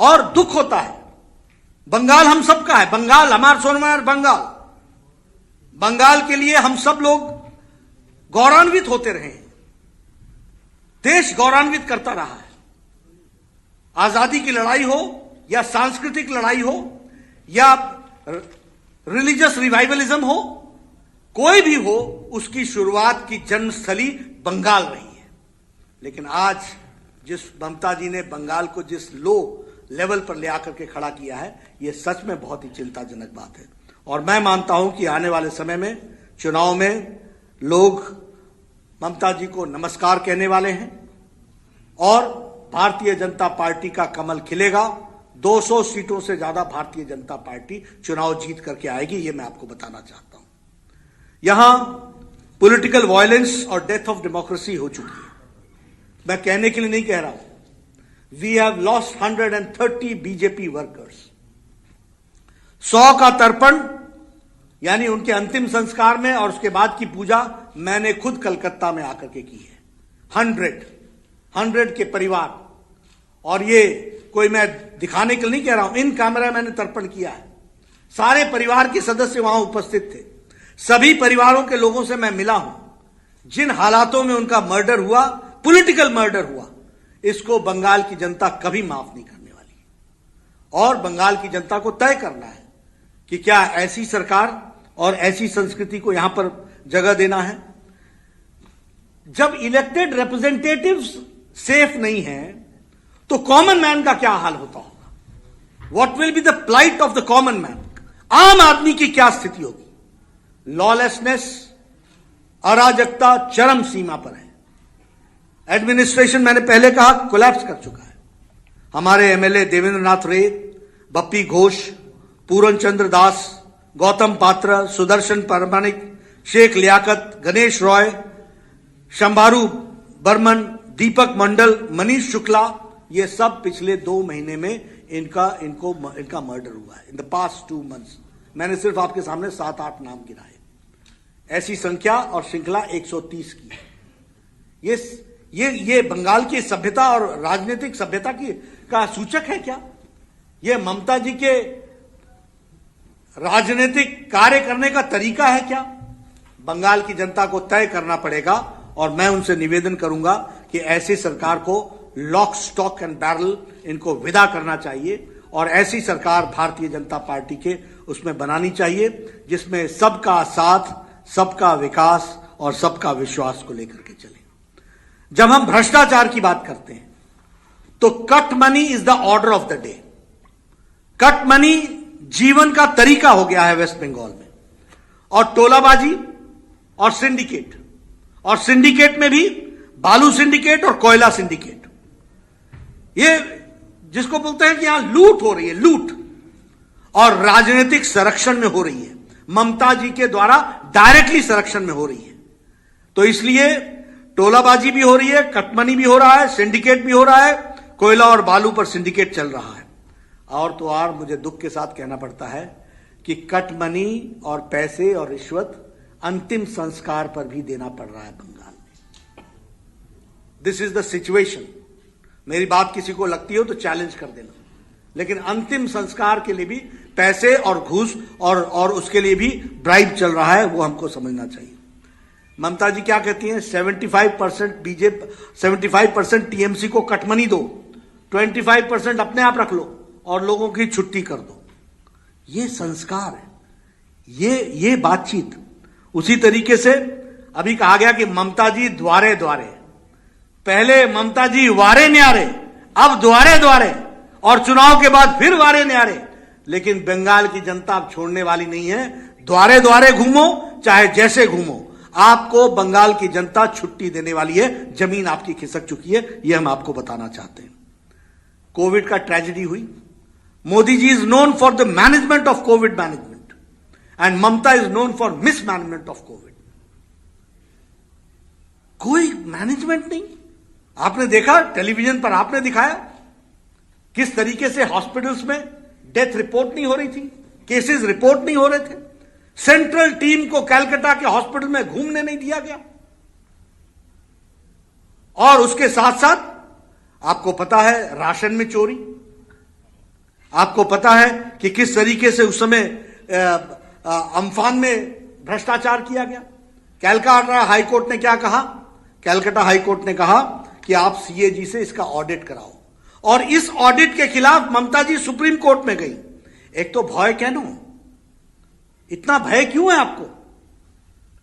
और दुख होता है। बंगाल हम सबका है, बंगाल हमार सोनमार बंगाल, बंगाल के लिए हम सब लोग गौरवान्वित होते रहे हैं, देश गौरवान्वित करता रहा है। आजादी की लड़ाई हो या सांस्कृतिक लड़ाई हो या रिलीजियस रिवाइवलिज्म हो, कोई भी हो, उसकी शुरुआत की जन्मस्थली बंगाल रही है। लेकिन आज जिस ममता जी ने बंगाल को जिस लो लेवल पर ले आकर के खड़ा किया है, यह सच में बहुत ही चिंताजनक बात है। और मैं मानता हूं कि आने वाले समय में चुनाव में लोग ममता जी को नमस्कार कहने वाले हैं और भारतीय जनता पार्टी का कमल खिलेगा। 200 सीटों से ज्यादा भारतीय जनता पार्टी चुनाव जीत करके आएगी, यह मैं आपको बताना चाहता हूं। यहां पॉलिटिकल वायलेंस और डेथ ऑफ डेमोक्रेसी हो चुकी है। मैं कहने के लिए नहीं कह रहा हूं। We have lost 130 BJP workers. 100 का तर्पण यानी उनके अंतिम संस्कार में और उसके बाद की पूजा मैंने खुद कलकत्ता में आकर के की है। 100 के परिवार, और ये कोई मैं दिखाने के लिए नहीं कह रहा हूं, इन कैमरा मैंने तर्पण किया है। सारे परिवार के सदस्य वहां उपस्थित थे। सभी परिवारों के लोगों से मैं मिला हूं। जिन हालातों में उनका मर्डर हुआ, पॉलिटिकल मर्डर हुआ, इसको बंगाल की जनता कभी माफ नहीं करने वाली। और बंगाल की जनता को तय करना है कि क्या ऐसी सरकार और ऐसी संस्कृति को यहां पर जगह देना है। जब इलेक्टेड रिप्रेजेंटेटिव्स सेफ नहीं है तो कॉमन मैन का क्या हाल होता होगा? What will be the plight of the common man? आम आदमी की क्या स्थिति होगी? लॉलेसनेस, अराजकता चरम सीमा पर है। एडमिनिस्ट्रेशन, मैंने पहले कहा, कोलैप्स कर चुका है। हमारे एमएलए देवेंद्र नाथ रे, बप्पी घोष, पूरन चंद्र दास, गौतम पात्र, सुदर्शन परमाणिक, शेख लियाकत, गणेश रॉय, शंभारू बर्मन, दीपक मंडल, मनीष शुक्ला, ये सब पिछले 2 महीने में इनका मर्डर हुआ है। इन द पास्ट 2 मंथ्स मैंने सिर्फ आपके सामने 7-8 नाम गिनाए। ऐसी संख्या और श्रृंखला 130 की है। ये बंगाल की सभ्यता और राजनीतिक सभ्यता का सूचक है क्या? ये ममता जी के राजनीतिक कार्य करने का तरीका है क्या? बंगाल की जनता को तय करना पड़ेगा और मैं उनसे निवेदन करूंगा कि ऐसी सरकार को लॉक स्टॉक एंड बैरल इनको विदा करना चाहिए और ऐसी सरकार भारतीय जनता पार्टी के उसमें बनानी चाहिए जिसमें सबका साथ, सबका विकास और सबका विश्वास को लेकर के चले। जब हम भ्रष्टाचार की बात करते हैं तो cut money is the order of the day. Cut money जीवन का तरीका हो गया है वेस्ट बंगाल में। और टोलाबाजी और सिंडिकेट में भी बालू सिंडिकेट और कोयला सिंडिकेट, ये जिसको बोलते हैं कि यहां लूट हो रही है, लूट और राजनीतिक संरक्षण में हो रही है। ममता जी के द्वारा डायरेक्टली संरक्षण में हो रही है। तो इसलिए टोलाबाजी भी हो रही है, कटमनी भी हो रहा है, सिंडिकेट भी हो रहा है, कोयला और बालू पर सिंडिकेट चल रहा है। और तो और मुझे दुख के साथ कहना पड़ता है कि कटमनी और पैसे और रिश्वत अंतिम संस्कार पर भी देना पड़ रहा है बंगाल में। This is the situation. मेरी बात किसी को लगती हो तो चैलेंज कर देना, लेकिन अंतिम संस्कार के लिए भी पैसे और घूस और उसके लिए भी ब्राइब चल रहा है, वो हमको समझना चाहिए। ममता जी क्या कहती हैं? 75% बीजेपी, 75% टीएमसी को कटमनी दो, 25% अपने आप रख लो और लोगों की छुट्टी कर दो। ये संस्कार है, ये बातचीत। उसी तरीके से अभी कहा गया कि ममता जी द्वारे द्वारे, पहले ममता जी वारे न्यारे, अब द्वारे द्वारे और चुनाव के बाद फिर वारे न्यारे। लेकिन बंगाल की जनता अब छोड़ने वाली नहीं है। द्वारे द्वारे घूमो, चाहे जैसे घूमो, आपको बंगाल की जनता छुट्टी देने वाली है। जमीन आपकी खिसक चुकी है, यह हम आपको बताना चाहते हैं। कोविड का ट्रेजेडी हुई। Modi ji is known for the management of COVID management and Mamata is known for mismanagement of COVID. कोई मैनेजमेंट नहीं। आपने देखा, टेलीविजन पर आपने दिखाया किस तरीके से हॉस्पिटल्स में डेथ रिपोर्ट नहीं हो रही थी, केसेस रिपोर्ट नहीं हो रहे थे। सेंट्रल टीम को कलकत्ता के हॉस्पिटल में घूमने नहीं दिया गया। और उसके साथ साथ आपको पता है राशन में चोरी, आपको पता है कि किस तरीके से उस समय अम्फान में भ्रष्टाचार किया गया। कलकत्ता हाईकोर्ट ने क्या कहा? कलकत्ता हाईकोर्ट ने कहा कि आप सीएजी से इसका ऑडिट कराओ, और इस ऑडिट के खिलाफ ममता जी सुप्रीम कोर्ट में गई। एक तो भय क्यों, इतना भय क्यों है आपको?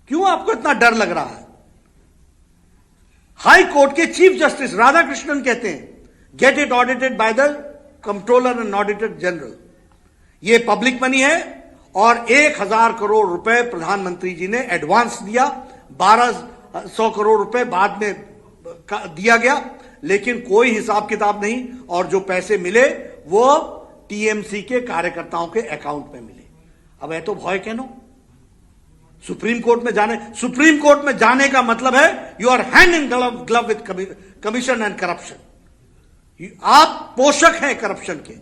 क्यों आपको इतना डर लग रहा है? हाई कोर्ट के चीफ जस्टिस राधाकृष्णन कहते हैं get it audited by the controller and auditor general. ये पब्लिक मनी है और 1000 करोड़ रुपए प्रधानमंत्री जी ने एडवांस दिया, 1200 करोड़ रुपए बाद में दिया गया, लेकिन कोई हिसाब किताब नहीं, और जो पैसे मिले वो टीएमसी के कार्यकर्ताओं के अकाउंट में मिले। अब है तो भय कहनो सुप्रीम कोर्ट में जाने का मतलब है you are hand in glove with commission and corruption. आप पोषक हैं करप्शन के,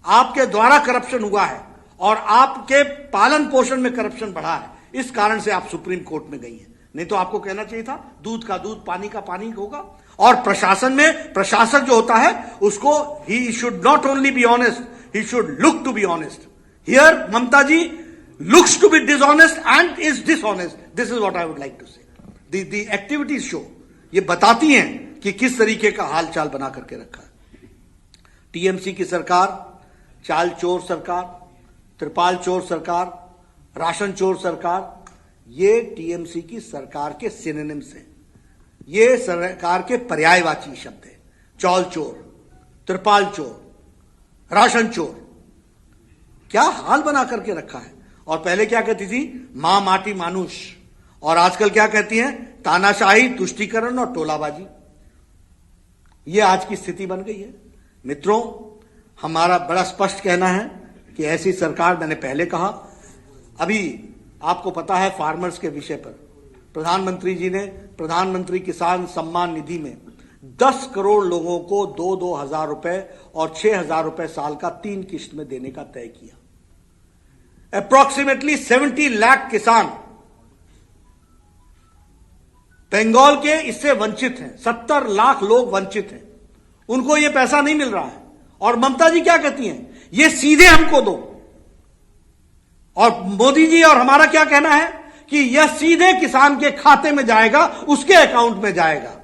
आपके द्वारा करप्शन हुआ है और आपके पालन पोषण में करप्शन बढ़ा है, इस कारण से आप सुप्रीम कोर्ट में गई हैं। नहीं तो आपको कहना चाहिए था दूध का दूध पानी का पानी होगा। और प्रशासन में प्रशासक जो होता है उसको he should not only be honest, he should look to be honest. Here Mamata ji looks to be dishonest and is dishonest. This is what I would like to say. The activities show, ये बताती हैं कि किस तरीके का हाल चाल बना करके रखा है। टीएमसी की सरकार चाल चोर सरकार, त्रिपाल चोर सरकार, राशन चोर सरकार, ये टीएमसी की सरकार के सिनोनिम्स हैं, ये सरकार के पर्यायवाची शब्द है। चौल चोर, त्रिपाल चोर, राशन चोर, क्या हाल बना करके रखा है। और पहले क्या कहती थी? मां माटी मानुष, और आजकल क्या कहती हैं? तानाशाही, तुष्टीकरण और टोलाबाजी। ये आज की स्थिति बन गई है। मित्रों, हमारा बड़ा स्पष्ट कहना है कि ऐसी सरकार, मैंने पहले कहा, अभी आपको पता है फार्मर्स के विषय पर प्रधानमंत्री जी ने प्रधानमंत्री किसान सम्मान निधि में 10 करोड़ लोगों को 2-2 हजार रुपए और 6,000 रुपए साल का 3 किश्त में देने का तय किया। अप्रोक्सीमेटली 70 लाख किसान बंगाल के इससे वंचित हैं, 70 लाख लोग वंचित हैं, उनको यह पैसा नहीं मिल रहा है। और ममता जी क्या कहती हैं? ये सीधे हमको दो। और मोदी जी और हमारा क्या कहना है कि यह सीधे किसान के खाते में जाएगा, उसके अकाउंट में जाएगा।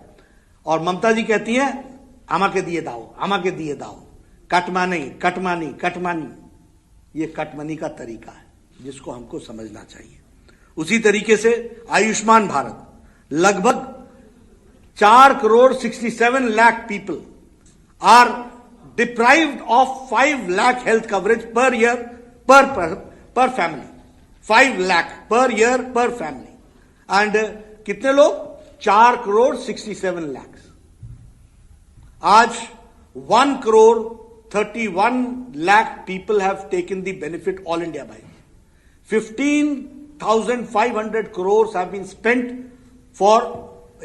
और ममता जी कहती है आमा के दिए दाओ, आमा के दिए दाओ, कटमानी कटमानी कटमानी। ये कटमनी का तरीका है जिसको हमको समझना चाहिए। उसी तरीके से आयुष्मान भारत, लगभग 4,67 lakh people are deprived of 5 lakh health coverage per year per family, 5 lakh per year per family. And कितने लोग? 4,67 लाख। आज 1,31 lakh people have taken the benefit all India by. 15,500 crores have been spent for,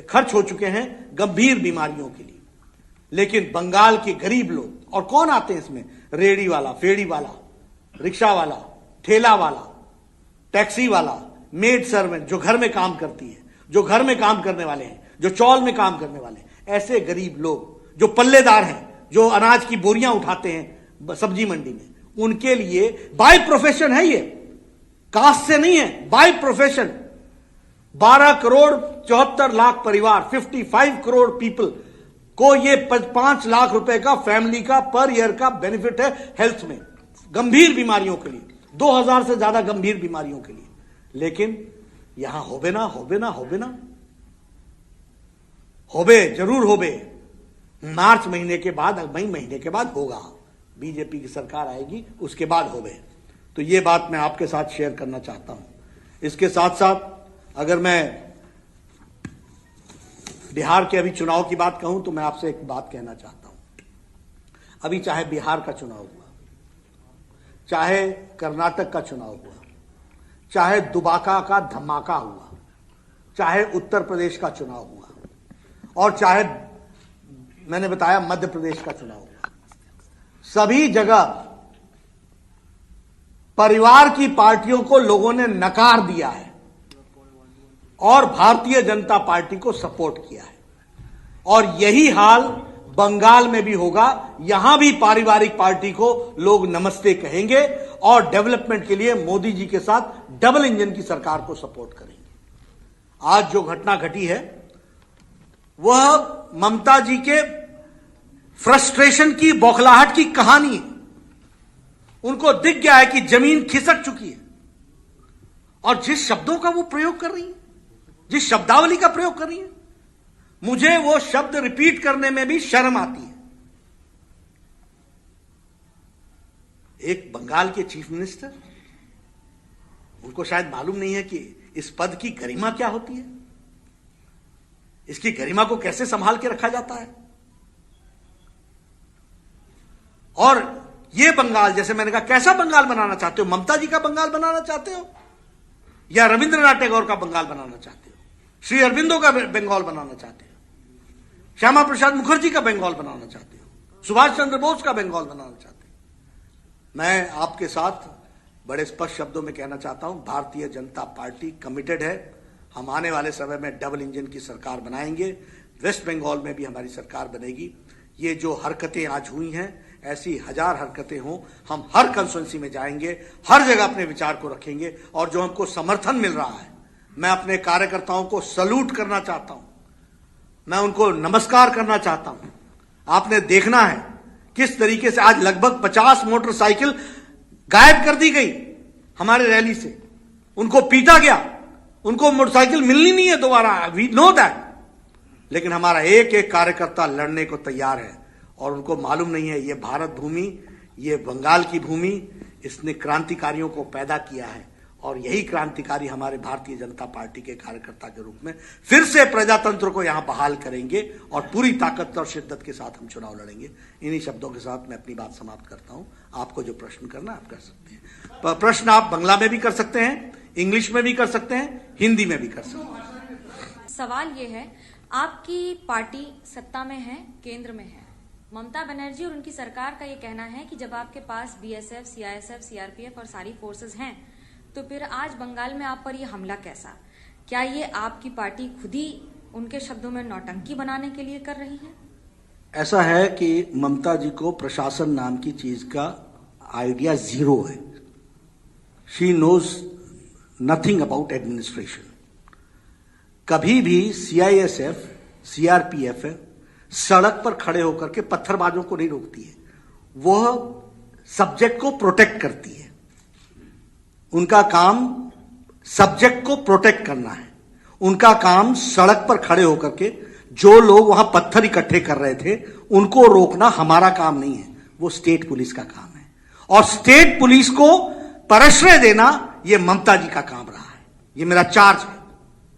खर्च हो चुके हैं गंभीर बीमारियों के लिए। लेकिन बंगाल के गरीब लोग, और कौन आते हैं इसमें? रेडी वाला, फेड़ी वाला, रिक्शा वाला, ठेला वाला, टैक्सी वाला, मेड सर्वेंट जो घर में काम करती है, जो घर में काम करने वाले हैं, जो चौल में काम करने वाले हैं, ऐसे गरीब लोग जो पल्लेदार हैं, जो अनाज की बोरियां उठाते हैं सब्जी मंडी में, उनके लिए बाय प्रोफेशन है, ये कास्ट से नहीं है, बाय प्रोफेशन 12,74,00,000 परिवार, 55 करोड़ पीपल को ये 5 लाख रुपए का फैमिली का पर ईयर का बेनिफिट है हेल्थ में, गंभीर बीमारियों के लिए, 2,000 से ज्यादा गंभीर बीमारियों के लिए। लेकिन यहां होबे ना, होबे ना, होबे ना, होबे जरूर होबे। मार्च महीने के बाद, मई महीने के बाद होगा, बीजेपी की सरकार आएगी, उसके बाद होबे। तो ये बात मैं आपके साथ शेयर करना चाहता हूं। इसके साथ साथ अगर मैं बिहार के अभी चुनाव की बात कहूं तो मैं आपसे एक बात कहना चाहता हूं। अभी चाहे बिहार का चुनाव हुआ, चाहे कर्नाटक का चुनाव हुआ, चाहे दुबाका का धमाका हुआ, चाहे उत्तर प्रदेश का चुनाव हुआ, और चाहे मैंने बताया मध्य प्रदेश का चुनाव हुआ, सभी जगह परिवार की पार्टियों को लोगों ने नकार दिया है और भारतीय जनता पार्टी को सपोर्ट किया है। और यही हाल बंगाल में भी होगा। यहां भी पारिवारिक पार्टी को लोग नमस्ते कहेंगे और डेवलपमेंट के लिए मोदी जी के साथ डबल इंजन की सरकार को सपोर्ट करेंगे। आज जो घटना घटी है वह ममता जी के फ्रस्ट्रेशन की, बौखलाहट की कहानी है। उनको दिख गया है कि जमीन खिसक चुकी है और जिस शब्दों का वो प्रयोग कर रही है, जिस शब्दावली का प्रयोग कर रही है, मुझे वो शब्द रिपीट करने में भी शर्म आती है। एक बंगाल के चीफ मिनिस्टर, उनको शायद मालूम नहीं है कि इस पद की गरिमा क्या होती है, इसकी गरिमा को कैसे संभाल के रखा जाता है। और ये बंगाल, जैसे मैंने कहा, कैसा बंगाल बनाना चाहते हो? ममता जी का बंगाल बनाना चाहते हो या रविंद्रनाथ टैगोर का बंगाल बनाना चाहते हो? श्री अरविंदो का बंगाल बनाना चाहते हो? श्यामा प्रसाद मुखर्जी का बंगाल बनाना चाहते हो? सुभाष चंद्र बोस का बंगाल बनाना चाहते हो? मैं आपके साथ बड़े स्पष्ट शब्दों में कहना चाहता हूं, भारतीय जनता पार्टी कमिटेड है। हम आने वाले समय में डबल इंजन की सरकार बनाएंगे। वेस्ट बंगाल में भी हमारी सरकार बनेगी। ये जो हरकतें आज हुई हैं, ऐसी हजार हरकतें हों, हम हर कंस्टिट्यूंसी में जाएंगे, हर जगह अपने विचार को रखेंगे। और जो हमको समर्थन मिल रहा है, मैं अपने कार्यकर्ताओं को सल्यूट करना चाहता हूं, मैं उनको नमस्कार करना चाहता हूं। आपने देखना है किस तरीके से आज लगभग 50 मोटरसाइकिल गायब कर दी गई हमारे रैली से, उनको पीटा गया, उनको मोटरसाइकिल मिलनी नहीं है दोबारा, वी नो दैट। लेकिन हमारा एक एक कार्यकर्ता लड़ने को तैयार है और उनको मालूम नहीं है ये भारत भूमि, ये बंगाल की भूमि, इसने क्रांतिकारियों को पैदा किया है और यही क्रांतिकारी हमारे भारतीय जनता पार्टी के कार्यकर्ता के रूप में फिर से प्रजातंत्र को यहां बहाल करेंगे और पूरी ताकत और शिद्दत के साथ हम चुनाव लड़ेंगे। इन्हीं शब्दों के साथ मैं अपनी बात समाप्त करता हूं। आपको जो प्रश्न करना आप कर सकते हैं। प्रश्न आप बांग्ला में भी कर सकते हैं, इंग्लिश में भी कर सकते हैं, हिंदी में भी कर सकते हैं। सवाल ये है, आपकी पार्टी सत्ता में है, केंद्र में है। ममता बनर्जी और उनकी सरकार का ये कहना है कि जब आपके पास बीएसएफ, सीआईएसएफ, सीआरपीएफ और सारी फोर्सेस हैं, तो फिर आज बंगाल में आप पर ये हमला कैसा? क्या ये आपकी पार्टी खुद ही उनके शब्दों में नौटंकी बनाने के लिए कर रही है? ऐसा है कि ममता जी को प्रशासन नाम की चीज का आइडिया जीरो है। She knows nothing about administration. कभी भी सीआईएसएफ, सीआरपीएफ सड़क पर खड़े होकर के पत्थरबाजों को नहीं रोकती है, वह सब्जेक्ट को प्रोटेक्ट करती है। उनका काम सब्जेक्ट को प्रोटेक्ट करना है। उनका काम सड़क पर खड़े होकर के जो लोग वहां पत्थर इकट्ठे कर रहे थे उनको रोकना हमारा काम नहीं है, वो स्टेट पुलिस का काम है। और स्टेट पुलिस को प्रश्रय देना ये ममता जी का काम रहा है, ये मेरा चार्ज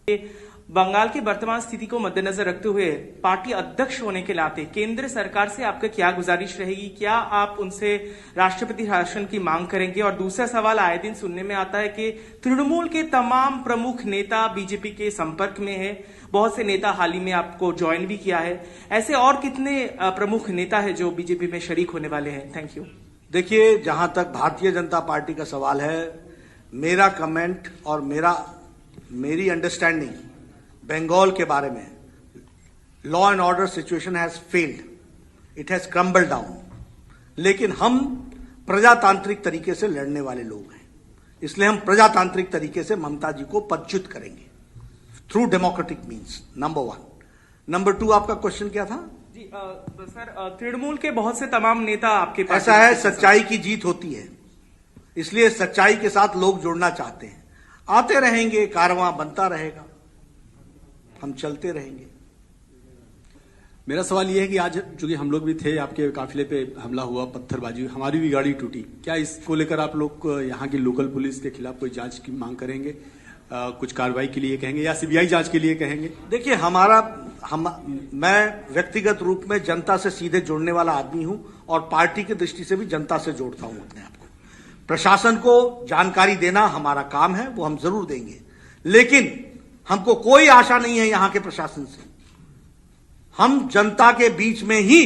है। बंगाल की वर्तमान स्थिति को मद्देनजर रखते हुए पार्टी अध्यक्ष होने के नाते केंद्र सरकार से आपका क्या गुजारिश रहेगी? क्या आप उनसे राष्ट्रपति शासन की मांग करेंगे? और दूसरा सवाल, आए दिन सुनने में आता है कि तृणमूल के तमाम प्रमुख नेता बीजेपी के संपर्क में है, बहुत से नेता हाल ही में आपको ज्वाइन भी किया है। ऐसे और कितने प्रमुख नेता है जो बीजेपी में शरीक होने वाले हैं? Thank you. देखिए, जहां तक भारतीय जनता पार्टी का सवाल है, मेरा कमेंट और मेरी अंडरस्टैंडिंग बंगाल के बारे में, law and order situation has failed, it has crumbled down. लेकिन हम प्रजातांत्रिक तरीके से लड़ने वाले लोग हैं, इसलिए हम प्रजातांत्रिक तरीके से ममता जी को पदच्युत करेंगे through democratic means, number 1। Number 2, आपका क्वेश्चन क्या था? जी सर, तृणमूल के बहुत से तमाम नेता आपके पास, ऐसा है, सच्चाई की जीत होती है, इसलिए सच्चाई के साथ लोग जुड़ना चाहते हैं। आते रहेंगे, कारवां बनता रहेगा, हम चलते रहेंगे। मेरा सवाल यह है कि आज चूंकि हम लोग भी थे, आपके काफिले पे हमला हुआ, पत्थरबाजी, हमारी भी गाड़ी टूटी, क्या इसको लेकर आप लोग यहाँ की लोकल पुलिस के खिलाफ कोई जांच की मांग करेंगे? कुछ कार्रवाई के लिए कहेंगे या सीबीआई जांच के लिए कहेंगे? देखिए, मैं व्यक्तिगत रूप में जनता से सीधे जुड़ने वाला आदमी हूं और पार्टी की दृष्टि से भी जनता से जोड़ता हूं अपने आप को। प्रशासन को जानकारी देना हमारा काम है, वो हम जरूर देंगे, लेकिन हमको कोई आशा नहीं है यहां के प्रशासन से। हम जनता के बीच में ही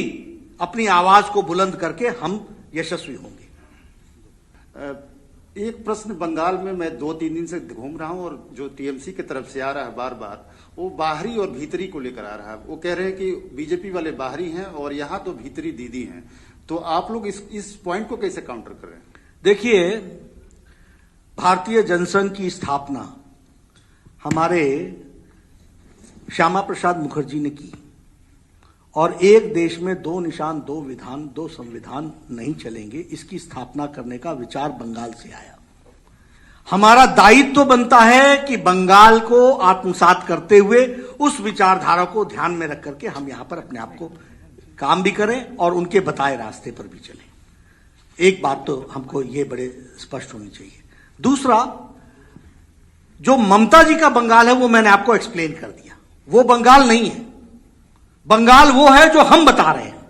अपनी आवाज को बुलंद करके हम यशस्वी होंगे। एक प्रश्न बंगाल में मैं 2-3 दिन से घूम रहा हूं और जो टीएमसी की तरफ से आ रहा है बार बार, वो बाहरी और भीतरी को लेकर आ रहा है। वो कह रहे हैं कि बीजेपी वाले बाहरी हैं और यहाँ तो भीतरी दीदी हैं। तो आप लोग इस पॉइंट को कैसे काउंटर कर रहे हैं? देखिए, भारतीय जनसंघ की स्थापना हमारे श्यामा प्रसाद मुखर्जी ने की और एक देश में 2 निशान 2 विधान 2 संविधान नहीं चलेंगे, इसकी स्थापना करने का विचार बंगाल से आया। हमारा दायित्व तो बनता है कि बंगाल को आत्मसात करते हुए उस विचारधारा को ध्यान में रख करके हम यहां पर अपने आप को काम भी करें और उनके बताए रास्ते पर भी चलें। एक बात तो हमको ये बड़े स्पष्ट होनी चाहिए। दूसरा, जो ममता जी का बंगाल है वो मैंने आपको एक्सप्लेन कर दिया, वो बंगाल नहीं है। बंगाल वो है जो हम बता रहे हैं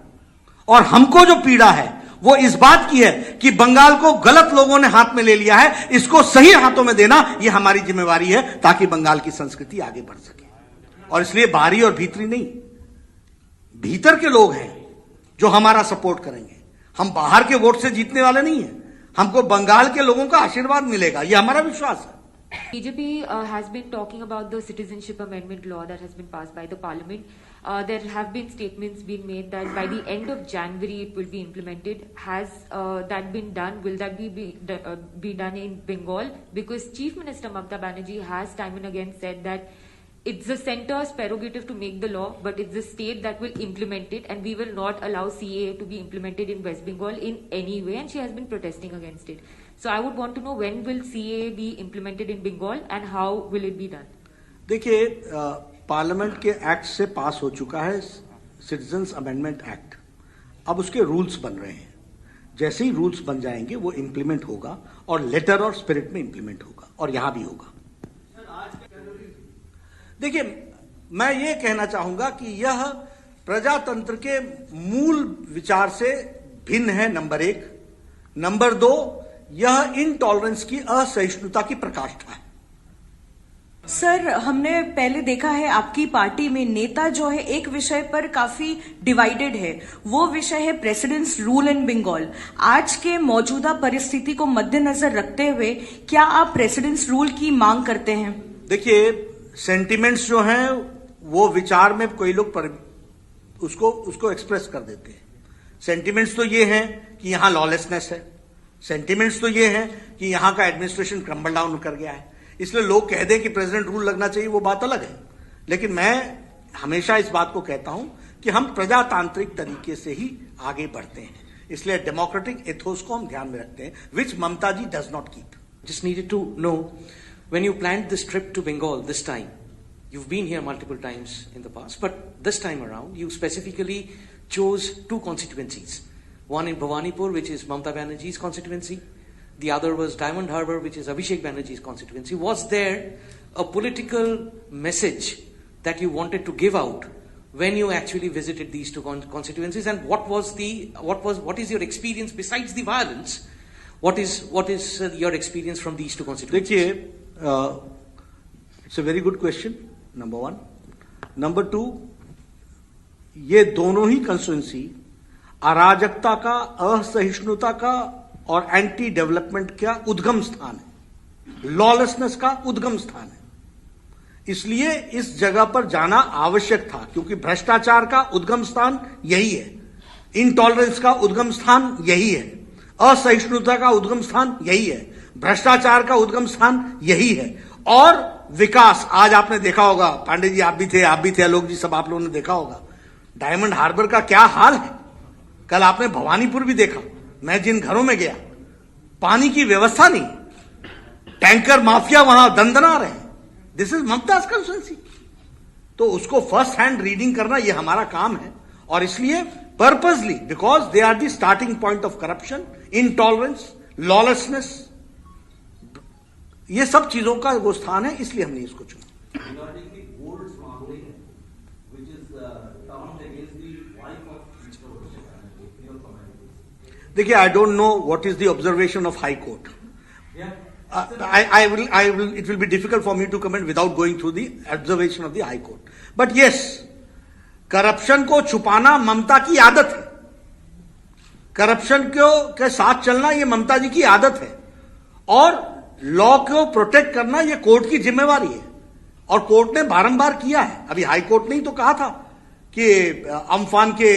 और हमको जो पीड़ा है वो इस बात की है कि बंगाल को गलत लोगों ने हाथ में ले लिया है, इसको सही हाथों में देना ये हमारी जिम्मेवारी है ताकि बंगाल की संस्कृति आगे बढ़ सके। और इसलिए बाहरी और भीतरी नहीं, भीतर के लोग हैं जो हमारा सपोर्ट करेंगे। हम बाहर के वोट से जीतने वाले नहीं हैं, हमको बंगाल के लोगों का आशीर्वाद मिलेगा, यह हमारा विश्वास है। BJP has been talking about the citizenship amendment law that has been passed by the parliament. There have been statements being made that by the end of January it will be implemented. Has that been done? Will that be done in Bengal? Because Chief Minister Mamata Banerjee has time and again said that it's the centre's prerogative to make the law, but it's the state that will implement it, and we will not allow CAA to be implemented in West Bengal in any way, and she has been protesting against it. So I would want to know, when will CAA be implemented in Bengal and how will it be done? देखिए, parliament के act से पास हो चुका है citizens amendment act, अब उसके rules बन रहे हैं। जैसे ही रूल्स बन जाएंगे वो इंप्लीमेंट होगा और लेटर और स्पिरिट में इंप्लीमेंट होगा और यहां भी होगा। देखिए, मैं ये कहना चाहूंगा कि यह प्रजातंत्र के मूल विचार से भिन्न है, नंबर 1। नंबर 2, यह इनटॉलरेंस की, असहिष्णुता की प्रकाष्ठा है। सर, हमने पहले देखा है आपकी पार्टी में नेता जो है एक विषय पर काफी डिवाइडेड है, वो विषय है प्रेसिडेंट्स रूल इन बंगाल। आज के मौजूदा परिस्थिति को मद्देनजर रखते हुए क्या आप प्रेसिडेंट्स रूल की मांग करते हैं? देखिए, सेंटिमेंट्स जो हैं वो विचार में कोई लोग उसको एक्सप्रेस कर देते हैं। सेंटिमेंट्स तो ये हैं कि यहां लॉलेसनेस है, सेंटिमेंट्स तो ये हैं कि यहां का एडमिनिस्ट्रेशन क्रम्बल डाउन कर गया है, इसलिए लोग कह दें कि प्रेसिडेंट रूल लगना चाहिए, वो बात अलग है। लेकिन मैं हमेशा इस बात को कहता हूं कि हम प्रजातांत्रिक तरीके से ही आगे बढ़ते हैं, इसलिए डेमोक्रेटिक एथोस को हम ध्यान में रखते हैं, which Mamata ji does not keep. Just needed to know, when you planned this trip to Bengal this time, you've been here multiple times in the past, but this time around you specifically chose 2 constituencies. One in Bhawanipur, which is Mamata Banerjee's constituency. The other was Diamond Harbour, which is Abhishek Banerjee's constituency. Was there a political message that you wanted to give out when you actually visited these 2 constituencies? And what is your experience besides the violence? What is your experience from these 2 constituencies? देखिए, it's a very good question, number 1। Number 2, ये दोनों ही constituency अराजकता का, असहिष्णुता का और anti development का उद्गम स्थान है, लॉलेसनेस का उद्गम स्थान है। इसलिए इस जगह पर जाना आवश्यक था, क्योंकि भ्रष्टाचार का उद्गम स्थान यही है, इनटॉलरेंस का उद्गम स्थान यही है, असहिष्णुता का उद्गम स्थान यही है, भ्रष्टाचार का उद्गम स्थान यही है। और विकास, आज आपने देखा होगा, पांडे जी आप भी थे, आलोक जी, सब आप लोगों ने देखा होगा डायमंड हार्बर का क्या हाल है। कल आपने भवानीपुर भी देखा, मैं जिन घरों में गया, पानी की व्यवस्था नहीं, टैंकर माफिया वहां दंदना रहे हैं। This is Mumtaz constituency. तो उसको फर्स्ट हैंड रीडिंग करना ये हमारा काम है, और इसलिए purposely, because they are the starting point of corruption, intolerance, lawlessness, ये सब चीजों का वो स्थान है, इसलिए हमने इसको चुना। देखिए, I don't know what is the observation of high court. It will be difficult for me to comment without going through the observation of the High Court. But yes, corruption को छुपाना ममता की आदत है, करप्शन के साथ चलना ये ममता जी की आदत है, और लॉ को प्रोटेक्ट करना ये कोर्ट की जिम्मेवारी है, और कोर्ट ने बारंबार किया है। अभी हाई कोर्ट ने ही तो कहा था कि अम्फान के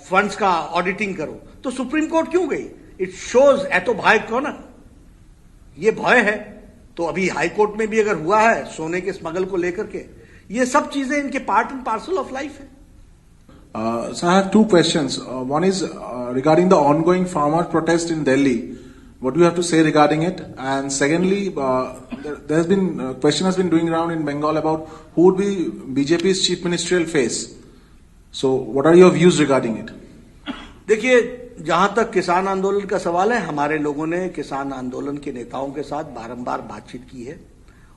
फंड्स का ऑडिटिंग करो, तो सुप्रीम कोर्ट क्यों गई? इट शोज एतो भय कौन, ये भय है। तो अभी हाई कोर्ट में भी अगर हुआ है सोने के स्मगल को लेकर के, ये सब चीजें इनके part and parcel of life है। So I have two questions. One is regarding the ongoing farmer protest in Delhi. What do you have to say regarding it? And secondly, there has been question has been doing around in Bengal about who would be BJP's chief ministerial face. So what are your views regarding it? देखिए, जहां तक किसान आंदोलन का सवाल है, हमारे लोगों ने किसान आंदोलन के नेताओं के साथ बारंबार बातचीत की है,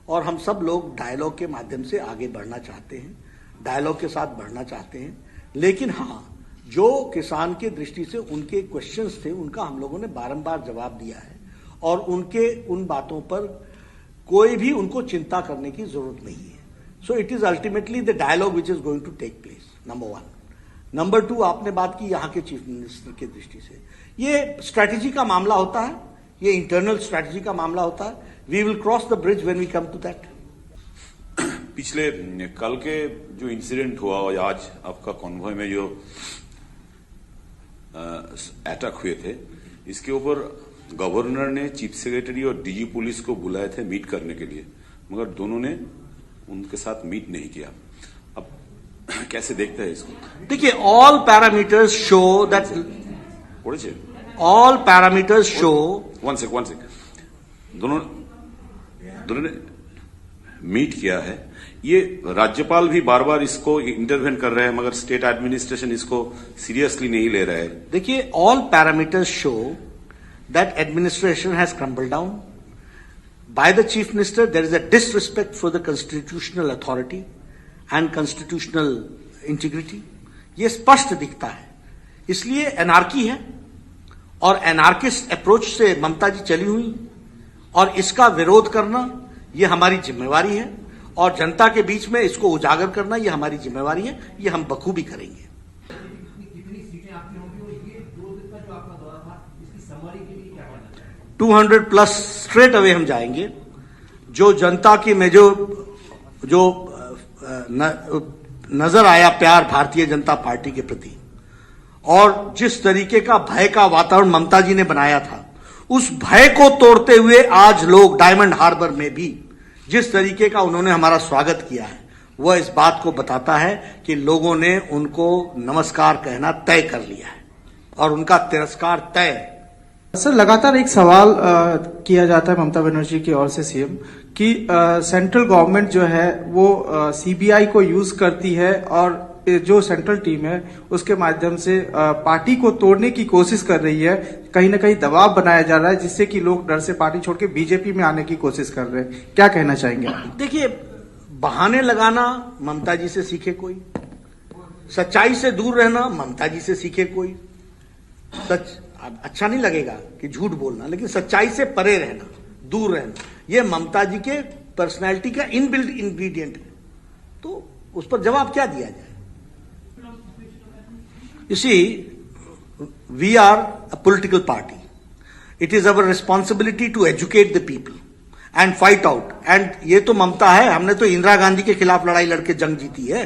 और हम सब लोग डायलॉग के माध्यम से आगे बढ़ना चाहते हैं, डायलॉग के साथ बढ़ना चाहते हैं। लेकिन हाँ, जो किसान के दृष्टि से उनके क्वेश्चंस थे, उनका हम लोगों ने बारंबार जवाब दिया है, और उनके उन बातों पर कोई भी उनको चिंता करने की जरूरत नहीं है। So it is ultimately the dialogue which is going to take place, number 1। Number 2, आपने बात की यहाँ के चीफ मिनिस्टर की दृष्टि से, ये स्ट्रैटेजी का मामला होता है, ये इंटरनल स्ट्रैटेजी का मामला होता है। We will cross the bridge when we come to that. पिछले कल के जो इंसिडेंट हुआ और आज आपका कॉन्वॉय में जो अटैक हुए थे, इसके ऊपर गवर्नर ने चीफ सेक्रेटरी और डीजी पुलिस को बुलाए थे मीट करने के लिए, मगर दोनों ने उनके साथ मीट नहीं किया। अब कैसे देखते हैं इसको? देखिए, all parameters show that all parameters show one sec दोनों ने मीट किया है। ये राज्यपाल भी बार बार इसको इंटरवेन कर रहे हैं, मगर स्टेट एडमिनिस्ट्रेशन इसको सीरियसली नहीं ले रहा है। देखिए, all parameters show that administration has crumbled down by the chief minister. There is a disrespect for the constitutional authority and constitutional integrity, ये स्पष्ट दिखता है। इसलिए एनार्की है, और एनार्किस्ट अप्रोच से ममता जी चली हुई, और इसका विरोध करना ये हमारी जिम्मेवारी है, और जनता के बीच में इसको उजागर करना ये हमारी जिम्मेवारी है, ये हम बखूबी करेंगे। 200 प्लस स्ट्रेट अवे हम जाएंगे। जो जनता की में जो नजर आया प्यार भारतीय जनता पार्टी के प्रति, और जिस तरीके का भय का वातावरण ममता जी ने बनाया था, उस भय को तोड़ते हुए आज लोग डायमंड हार्बर में भी जिस तरीके का उन्होंने हमारा स्वागत किया है, वह इस बात को बताता है कि लोगों ने उनको नमस्कार कहना तय कर लिया है, और उनका तिरस्कार तय है। सर, लगातार एक सवाल किया जाता है ममता बनर्जी की ओर से सीएम कि सेंट्रल गवर्नमेंट जो है वो सीबीआई को यूज करती है, और जो सेंट्रल टीम है उसके माध्यम से पार्टी को तोड़ने की कोशिश कर रही है। कहीं ना कहीं दबाव बनाया जा रहा है, जिससे कि लोग डर से पार्टी छोड़ के बीजेपी में आने की कोशिश कर रहे हैं। क्या कहना चाहेंगे आप? देखिए, बहाने लगाना ममता जी से सीखे कोई, सच्चाई से दूर रहना ममता जी से सीखे कोई। सच अच्छा नहीं लगेगा कि झूठ बोलना, लेकिन सच्चाई से परे रहना, दूर रहना, यह ममता जी के पर्सनैलिटी का इनबिल्ट इंग्रेडिएंट है। तो उस पर जवाब क्या दिया जाए? You see, we are a political party. It is our responsibility to educate the people and fight out. And ये तो ममता है, हमने तो इंदिरा गांधी के खिलाफ लड़ाई लड़के जंग जीती है,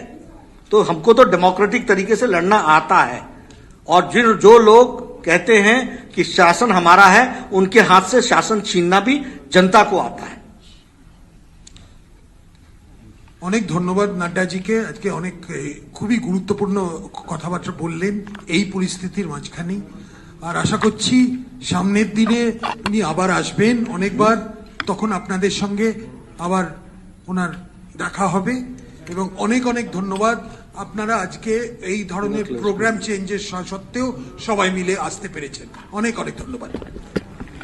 तो हमको तो डेमोक्रेटिक तरीके से लड़ना आता है। और जो लोग कहते हैं कि शासन हमारा है, उनके हाथ से शासन छीनना भी जनता को आता है। অনেক ধন্যবাদ নাড্ডাজিকে, আজকে অনেক খুবই গুরুত্বপূর্ণ কথাবার্তা বললেন এই পরিস্থিতির মাঝখানে। আর আশা করছি সামনের দিনে উনি আবার আসবেন অনেকবার, তখন আপনাদের সঙ্গে আবার ওনার দেখা হবে। এবং অনেক অনেক ধন্যবাদ, আপনারা আজকে এই ধরনের প্রোগ্রাম চেঞ্জের সত্ত্বেও সবাই মিলে আসতে পেরেছেন। অনেক অনেক ধন্যবাদ।